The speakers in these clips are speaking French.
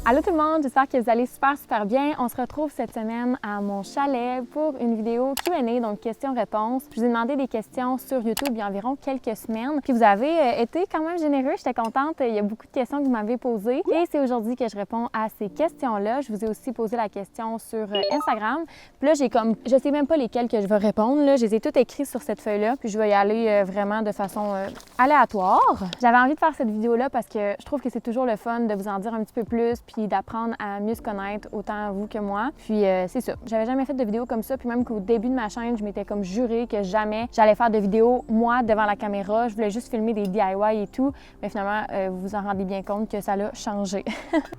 Allô tout le monde, j'espère que vous allez super bien. On se retrouve cette semaine à mon chalet pour une vidéo Q&A, donc questions-réponses. Je vous ai demandé des questions sur YouTube il y a environ quelques semaines. Puis vous avez été quand même généreux, j'étais contente. Il y a beaucoup de questions que vous m'avez posées. Et c'est aujourd'hui que je réponds à ces questions-là. Je vous ai aussi posé la question sur Instagram. Puis là, je sais même pas lesquelles que je vais répondre. Là, je les ai toutes écrites sur cette feuille-là. Puis je vais y aller vraiment de façon aléatoire. J'avais envie de faire cette vidéo-là parce que je trouve que c'est toujours le fun de vous en dire un petit peu plus, puis d'apprendre à mieux se connaître, autant vous que moi. Puis c'est ça. J'avais jamais fait de vidéo comme ça, puis même qu'au début de ma chaîne, je m'étais comme jurée que jamais j'allais faire de vidéo, moi, devant la caméra. Je voulais juste filmer des DIY et tout, mais finalement, vous vous en rendez bien compte que ça l'a changé.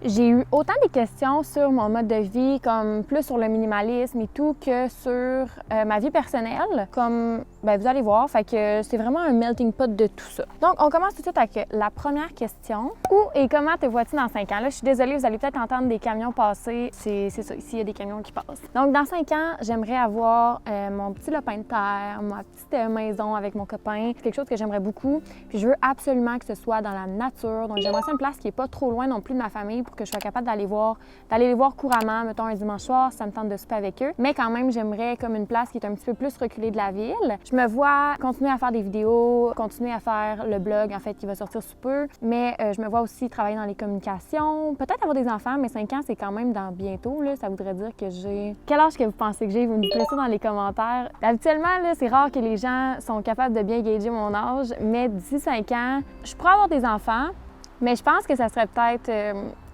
J'ai eu autant des questions sur mon mode de vie, comme plus sur le minimalisme et tout, que sur ma vie personnelle, comme vous allez voir. Fait que c'est vraiment un melting pot de tout ça. Donc, on commence tout de suite avec la première question. Où et comment te vois-tu dans 5 ans? Là, je suis désolée, vous allez peut-être entendre des camions passer. C'est ça, ici, il y a des camions qui passent. Donc, dans 5 ans, j'aimerais avoir mon petit lopin de terre, ma petite maison avec mon copain. C'est quelque chose que j'aimerais beaucoup. Puis, je veux absolument que ce soit dans la nature. Donc, j'aimerais ça une place qui n'est pas trop loin non plus de ma famille pour que je sois capable d'aller les voir couramment, mettons un dimanche soir, ça me tente de souper avec eux. Mais quand même, j'aimerais comme une place qui est un petit peu plus reculée de la ville. Je me vois continuer à faire des vidéos, continuer à faire le blog, en fait, qui va sortir sous peu. Mais je me vois aussi travailler dans les communications, peut-être avoir des enfants, mais 5 ans, c'est quand même dans bientôt, là. Ça voudrait dire que j'ai... Quel âge que vous pensez que j'ai? Vous me dites ça dans les commentaires. Habituellement, là, c'est rare que les gens sont capables de bien gager mon âge, mais d'ici 5 ans, je pourrais avoir des enfants, mais je pense que ça serait peut-être...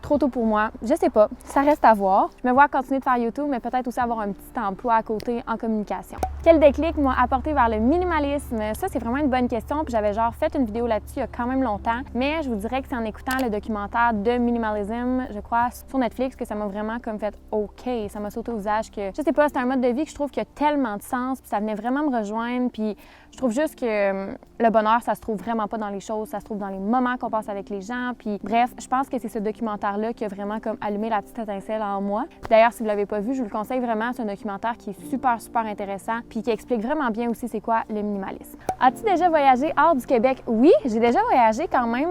trop tôt pour moi. Je sais pas. Ça reste à voir. Je me vois continuer de faire YouTube, mais peut-être aussi avoir un petit emploi à côté en communication. Quel déclic m'a apporté vers le minimalisme? Ça, c'est vraiment une bonne question. Puis j'avais genre fait une vidéo là-dessus il y a quand même longtemps. Mais je vous dirais que c'est en écoutant le documentaire de Minimalism, je crois, sur Netflix, que ça m'a vraiment comme fait OK. Ça m'a sauté au visage que, je sais pas, c'est un mode de vie que je trouve qui a tellement de sens. Puis ça venait vraiment me rejoindre. Puis je trouve juste que le bonheur, ça se trouve vraiment pas dans les choses. Ça se trouve dans les moments qu'on passe avec les gens. Puis bref, je pense que c'est ce documentaire-là qui a vraiment comme allumé la petite étincelle en moi. D'ailleurs, si vous l'avez pas vu, je vous le conseille vraiment. C'est un documentaire qui est super intéressant puis qui explique vraiment bien aussi c'est quoi le minimalisme. As-tu déjà voyagé hors du Québec? Oui, j'ai déjà voyagé quand même.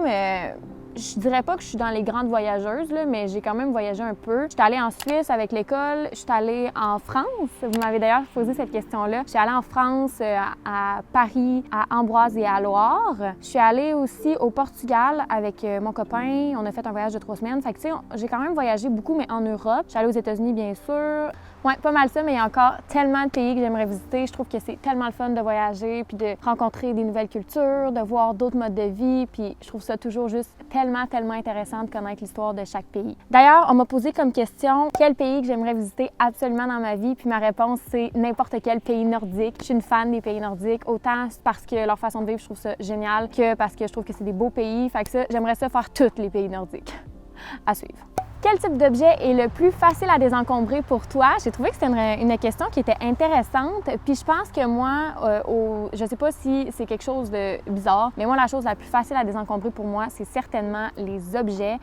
Je dirais pas que je suis dans les grandes voyageuses, là, mais j'ai quand même voyagé un peu. Je suis allée en Suisse avec l'école. Je suis allée en France. Vous m'avez d'ailleurs posé cette question-là. Je suis allée en France, à Paris, à Ambroise et à Loire. Je suis allée aussi au Portugal avec mon copain. On a fait un voyage de 3 semaines. Fait que, tu sais, j'ai quand même voyagé beaucoup, mais en Europe. Je suis allée aux États-Unis, bien sûr. Ouais, pas mal ça, mais il y a encore tellement de pays que j'aimerais visiter. Je trouve que c'est tellement le fun de voyager, puis de rencontrer des nouvelles cultures, de voir d'autres modes de vie, puis je trouve ça toujours juste tellement intéressant de connaître l'histoire de chaque pays. D'ailleurs, on m'a posé comme question quel pays que j'aimerais visiter absolument dans ma vie, puis ma réponse c'est n'importe quel pays nordique. Je suis une fan des pays nordiques, autant parce que leur façon de vivre, je trouve ça génial, que parce que je trouve que c'est des beaux pays. Fait que ça, j'aimerais ça faire tous les pays nordiques. À suivre. Quel type d'objet est le plus facile à désencombrer pour toi? J'ai trouvé que c'était une question qui était intéressante. Puis je pense que moi, je sais pas si c'est quelque chose de bizarre, mais moi, la chose la plus facile à désencombrer pour moi, c'est certainement les objets,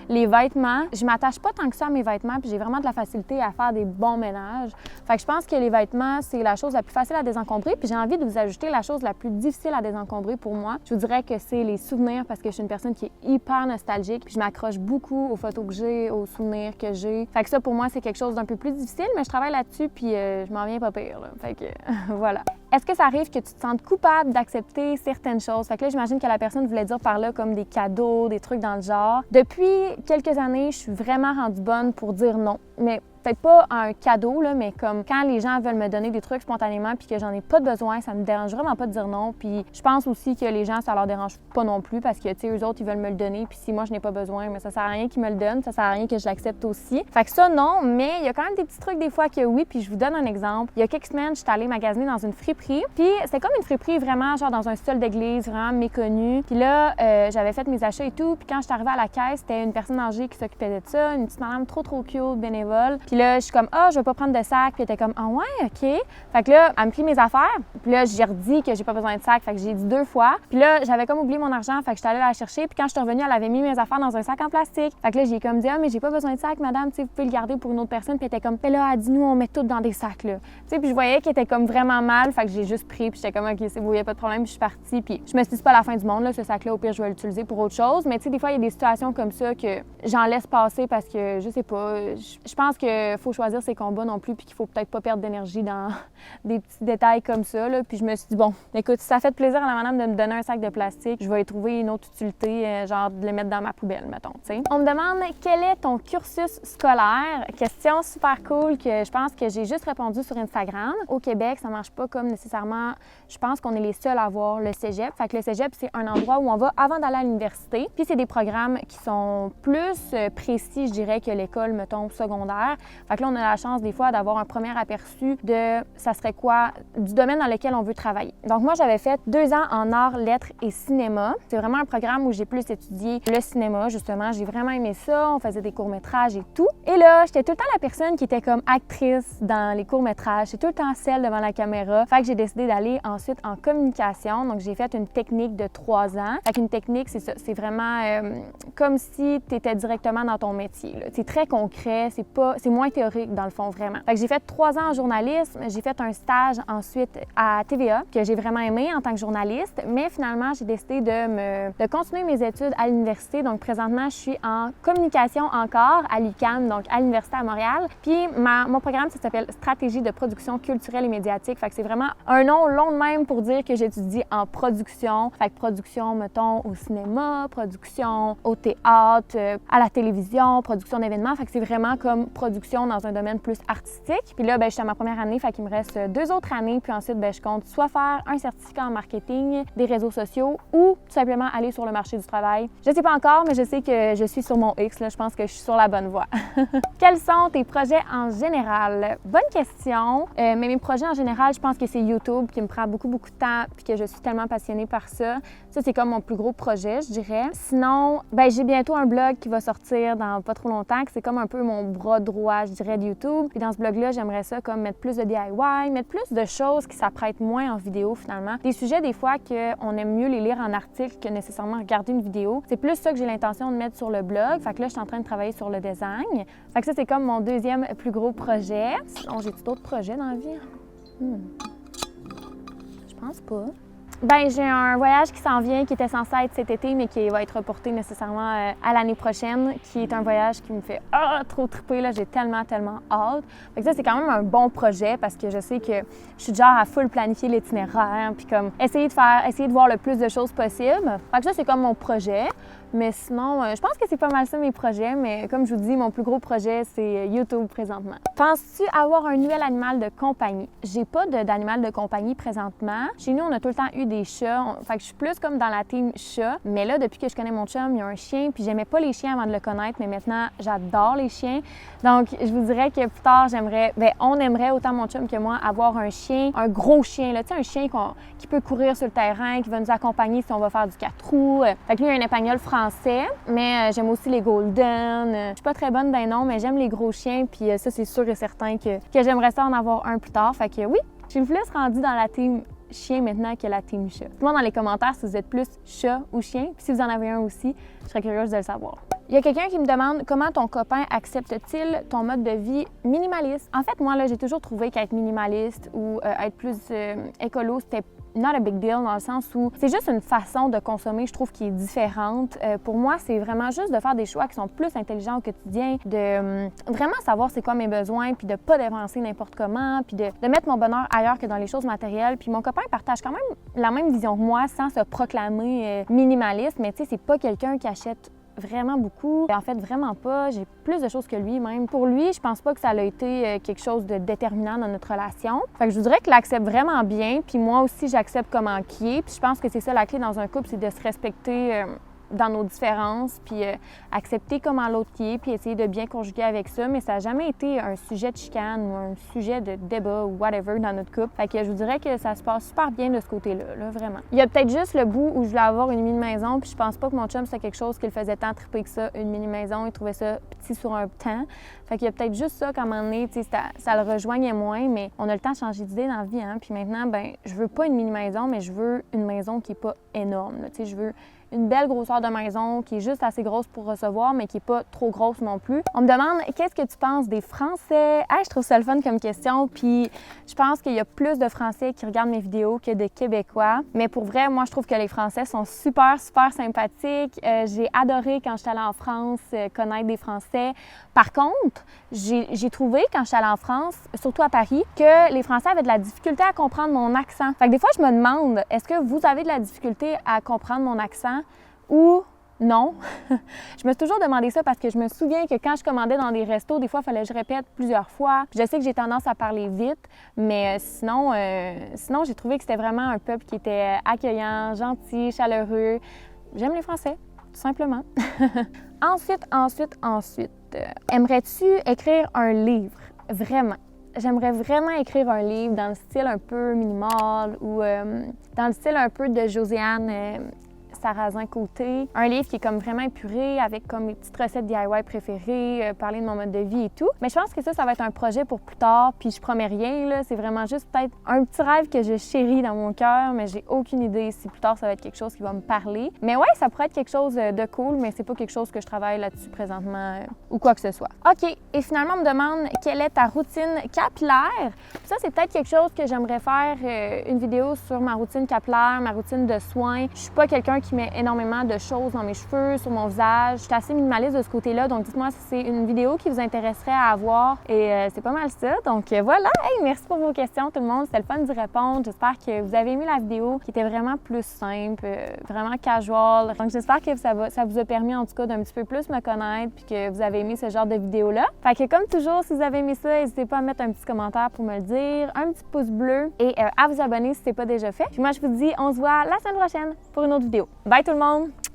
les vêtements. Je m'attache pas tant que ça à mes vêtements, puis j'ai vraiment de la facilité à faire des bons ménages. Fait que je pense que les vêtements, c'est la chose la plus facile à désencombrer. Puis j'ai envie de vous ajouter la chose la plus difficile à désencombrer pour moi. Je vous dirais que c'est les souvenirs, parce que je suis une personne qui est hyper nostalgique, puis je m'accroche beaucoup aux photos que j'ai, aux souvenirs que j'ai. Fait que ça, pour moi, c'est quelque chose d'un peu plus difficile, mais je travaille là-dessus, puis je m'en viens pas pire, là. Fait que voilà. Est-ce que ça arrive que tu te sentes coupable d'accepter certaines choses? Fait que là, j'imagine que la personne voulait dire par là comme des cadeaux, des trucs dans le genre. Depuis quelques années, je suis vraiment rendue bonne pour dire non. Mais peut-être pas un cadeau, là, mais comme quand les gens veulent me donner des trucs spontanément puis que j'en ai pas besoin, ça me dérange vraiment pas de dire non. Puis je pense aussi que les gens, ça leur dérange pas non plus parce que, tu sais, eux autres, ils veulent me le donner. Puis si moi, je n'ai pas besoin, mais ça sert à rien qu'ils me le donnent, ça sert à rien que je l'accepte aussi. Fait que ça, non, mais il y a quand même des petits trucs des fois que oui. Puis je vous donne un exemple. Il y a quelques semaines, j'étais allée magasiner dans une friperie. Puis c'était comme une friperie vraiment, genre dans un style d'église, vraiment méconnu. Puis là, j'avais fait mes achats et tout. Puis quand je suis arrivée à la caisse, c'était une personne âgée qui s'occupait de ça, une petite madame trop cute, bénévole. Puis là, je suis comme, je vais pas prendre de sac. Puis elle était comme, ouais, OK. Fait que là, elle me plie mes affaires. Puis là, j'ai redit que j'ai pas besoin de sac. Fait que j'ai dit 2 fois. Puis là, j'avais comme oublié mon argent. Fait que j'étais allée la chercher. Puis quand je suis revenue, elle avait mis mes affaires dans un sac en plastique. Fait que là, j'ai comme dit, mais j'ai pas besoin de sac, madame. Tu sais, vous pouvez le garder pour une autre personne. Puis elle était comme, là, dis-nous, on met tout dans des sacs, là. Tu sais, puis je voyais qu'elle était comme vraiment mal. Fait que j'ai juste pris, puis j'étais comme, OK, c'est beau, il n'y a pas de problème, puis je suis partie. Puis je me suis dit, c'est pas la fin du monde, là, ce sac-là, au pire, je vais l'utiliser pour autre chose. Mais tu sais, des fois, il y a des situations comme ça que j'en laisse passer parce que, je sais pas, je pense qu'il faut choisir ses combats non plus, puis qu'il faut peut-être pas perdre d'énergie dans des petits détails comme ça, là. Puis je me suis dit, bon, écoute, si ça fait plaisir à la madame de me donner un sac de plastique, je vais y trouver une autre utilité, genre de le mettre dans ma poubelle, mettons, tu sais. On me demande, quel est ton cursus scolaire? Question super cool que je pense que j'ai juste répondu sur Instagram. Au Québec, ça marche pas comme nécessairement, je pense qu'on est les seuls à avoir le cégep. Fait que le cégep, c'est un endroit où on va avant d'aller à l'université. Puis c'est des programmes qui sont plus précis, je dirais, que l'école, mettons, secondaire. Fait que là, on a la chance des fois d'avoir un premier aperçu de ça serait quoi, du domaine dans lequel on veut travailler. Donc moi, j'avais fait 2 ans en arts, lettres et cinéma. C'est vraiment un programme où j'ai plus étudié le cinéma, justement. J'ai vraiment aimé ça. On faisait des courts-métrages et tout. Et là, j'étais tout le temps la personne qui était comme actrice dans les courts-métrages. J'étais tout le temps celle devant la caméra. Fait que j'ai décidé d'aller ensuite en communication. Donc, j'ai fait une technique de 3 ans. Fait qu'une technique, c'est ça. C'est vraiment comme si tu étais directement dans ton métier, là. C'est très concret. C'est moins théorique, dans le fond, vraiment. Fait que j'ai fait 3 ans en journalisme. J'ai fait un stage ensuite à TVA que j'ai vraiment aimé en tant que journaliste. Mais finalement, j'ai décidé de continuer mes études à l'université. Donc, présentement, je suis en communication encore à l'UQAM, donc à l'Université à Montréal. Puis, mon programme, ça s'appelle Stratégie de production culturelle et médiatique. Fait que c'est vraiment un nom long de même pour dire que j'étudie en production. Fait que production, mettons, au cinéma, production au théâtre, à la télévision, production d'événements. Fait que c'est vraiment comme production dans un domaine plus artistique. Puis là, ben, je suis à ma première année, fait qu'il me reste 2 autres années. Puis ensuite, ben, je compte soit faire un certificat en marketing, des réseaux sociaux ou tout simplement aller sur le marché du travail. Je sais pas encore, mais je sais que je suis sur mon X. Là, je pense que je suis sur la bonne voie. Quels sont tes projets en général? Bonne question. Mais mes projets en général, je pense que c'est YouTube qui me prend beaucoup de temps puis que je suis tellement passionnée par ça. Ça, c'est comme mon plus gros projet, je dirais. Sinon, ben, j'ai bientôt un blog qui va sortir dans pas trop longtemps, que c'est comme un peu mon bras droit, je dirais, de YouTube. Puis dans ce blog-là, j'aimerais ça comme mettre plus de DIY, mettre plus de choses qui s'apprêtent moins en vidéo finalement. Des sujets, des fois, qu'on aime mieux les lire en article que nécessairement regarder une vidéo. C'est plus ça que j'ai l'intention de mettre sur le blog. Fait que là, je suis en train de travailler sur le design. Fait que ça, c'est comme mon deuxième plus gros projet. Sinon, j'ai-tu d'autres projets dans la vie? Je pense pas. Ben, j'ai un voyage qui s'en vient, qui était censé être cet été, mais qui va être reporté nécessairement à l'année prochaine, qui est un voyage qui me fait trop triper, là. J'ai tellement hâte. Fait que ça, c'est quand même un bon projet parce que je sais que je suis du genre à full planifier l'itinéraire, puis comme essayer de voir le plus de choses possible. Fait que ça, c'est comme mon projet. Mais sinon, je pense que c'est pas mal ça mes projets, mais comme je vous dis, mon plus gros projet, c'est YouTube présentement. Penses-tu avoir un nouvel animal de compagnie? J'ai pas d'animal de compagnie présentement. Chez nous, on a tout le temps eu des chats. Fait que je suis plus comme dans la team chat. Mais là, depuis que je connais mon chum, il y a un chien, puis j'aimais pas les chiens avant de le connaître, mais maintenant, j'adore les chiens. Donc, je vous dirais que plus tard, on aimerait, autant mon chum que moi, avoir un chien, un gros chien, là, tu sais, un chien qui peut courir sur le terrain, qui va nous accompagner si on va faire du 4 roues. Fait que lui, il a un épagneul français, mais j'aime aussi les golden. Je suis pas très bonne d'un nom, mais j'aime les gros chiens, puis ça, c'est sûr et certain que j'aimerais ça en avoir un plus tard. Fait que oui, je suis plus rendue dans la team chien maintenant que la team chat. Dites-moi dans les commentaires si vous êtes plus chat ou chien, puis si vous en avez un aussi, je serais curieuse de le savoir. Il y a quelqu'un qui me demande comment ton copain accepte-t-il ton mode de vie minimaliste. En fait, moi, là, j'ai toujours trouvé qu'être minimaliste ou être plus écolo, c'était not a big deal dans le sens où c'est juste une façon de consommer, je trouve, qui est différente. Pour moi, c'est vraiment juste de faire des choix qui sont plus intelligents au quotidien, de vraiment savoir c'est quoi mes besoins, puis de pas dépenser n'importe comment, puis de mettre mon bonheur ailleurs que dans les choses matérielles. Puis mon copain partage quand même la même vision que moi sans se proclamer minimaliste, mais tu sais, c'est pas quelqu'un qui achète vraiment beaucoup. En fait, vraiment pas. J'ai plus de choses que lui même. Pour lui, je pense pas que ça a été quelque chose de déterminant dans notre relation. Fait que je vous dirais qu'il l'accepte vraiment bien, puis moi aussi, j'accepte comment qui est. Puis je pense que c'est ça la clé dans un couple, c'est de se respecter dans nos différences, puis accepter comment l'autre qui est, puis essayer de bien conjuguer avec ça. Mais ça n'a jamais été un sujet de chicane ou un sujet de débat ou whatever dans notre couple. Fait que je vous dirais que ça se passe super bien de ce côté-là, là, vraiment. Il y a peut-être juste le bout où je voulais avoir une mini-maison, puis je pense pas que mon chum, c'était quelque chose qui le faisait tant triper que ça, une mini-maison. Il trouvait ça petit sur un temps. Fait qu'il y a peut-être juste ça qu'à un moment donné, tu sais, ça le rejoignait moins, mais on a le temps de changer d'idée dans la vie, hein. Puis maintenant, ben, je veux pas une mini-maison, mais je veux une maison qui est pas énorme, là. Tu sais, je veux une belle grosseur de maison, qui est juste assez grosse pour recevoir, mais qui n'est pas trop grosse non plus. On me demande qu'est-ce que tu penses des Français? Hey, je trouve ça le fun comme question, puis je pense qu'il y a plus de Français qui regardent mes vidéos que de Québécois. Mais pour vrai, moi, je trouve que les Français sont super, super sympathiques. J'ai adoré quand j'étais allée en France connaître des Français. Par contre, j'ai trouvé quand j'étais allée en France, surtout à Paris, que les Français avaient de la difficulté à comprendre mon accent. Fait que des fois, je me demande, est-ce que vous avez de la difficulté à comprendre mon accent ou non? Je me suis toujours demandé ça parce que je me souviens que quand je commandais dans des restos, des fois, il fallait que je répète plusieurs fois. Puis je sais que j'ai tendance à parler vite, mais sinon, j'ai trouvé que c'était vraiment un peuple qui était accueillant, gentil, chaleureux. J'aime les Français, tout simplement. Ensuite, aimerais-tu écrire un livre? Vraiment. J'aimerais vraiment écrire un livre dans le style un peu minimal ou dans le style un peu de Josiane Sarrazin-Côté. Un livre qui est comme vraiment épuré avec comme mes petites recettes DIY préférées, parler de mon mode de vie et tout. Mais je pense que ça va être un projet pour plus tard, puis je promets rien, là. C'est vraiment juste peut-être un petit rêve que je chéris dans mon cœur, mais j'ai aucune idée si plus tard ça va être quelque chose qui va me parler. Mais ouais, ça pourrait être quelque chose de cool, mais c'est pas quelque chose que je travaille là-dessus présentement ou quoi que ce soit. OK, et finalement, on me demande quelle est ta routine capillaire. Ça, c'est peut-être quelque chose que j'aimerais faire une vidéo sur ma routine capillaire, ma routine de soins. Je suis pas quelqu'un qui met énormément de choses dans mes cheveux, sur mon visage. Je suis assez minimaliste de ce côté-là, donc dites-moi si c'est une vidéo qui vous intéresserait à avoir. Et c'est pas mal ça. Donc voilà, hey, merci pour vos questions tout le monde. C'était le fun d'y répondre. J'espère que vous avez aimé la vidéo qui était vraiment plus simple, vraiment casual. Donc j'espère que ça vous a permis en tout cas d'un petit peu plus me connaître puis que vous avez aimé ce genre de vidéo-là. Fait que comme toujours, si vous avez aimé ça, n'hésitez pas à mettre un petit commentaire pour me le dire, un petit pouce bleu et à vous abonner si ce n'est pas déjà fait. Puis moi, je vous dis, on se voit la semaine prochaine pour une autre vidéo. Bye tout le monde!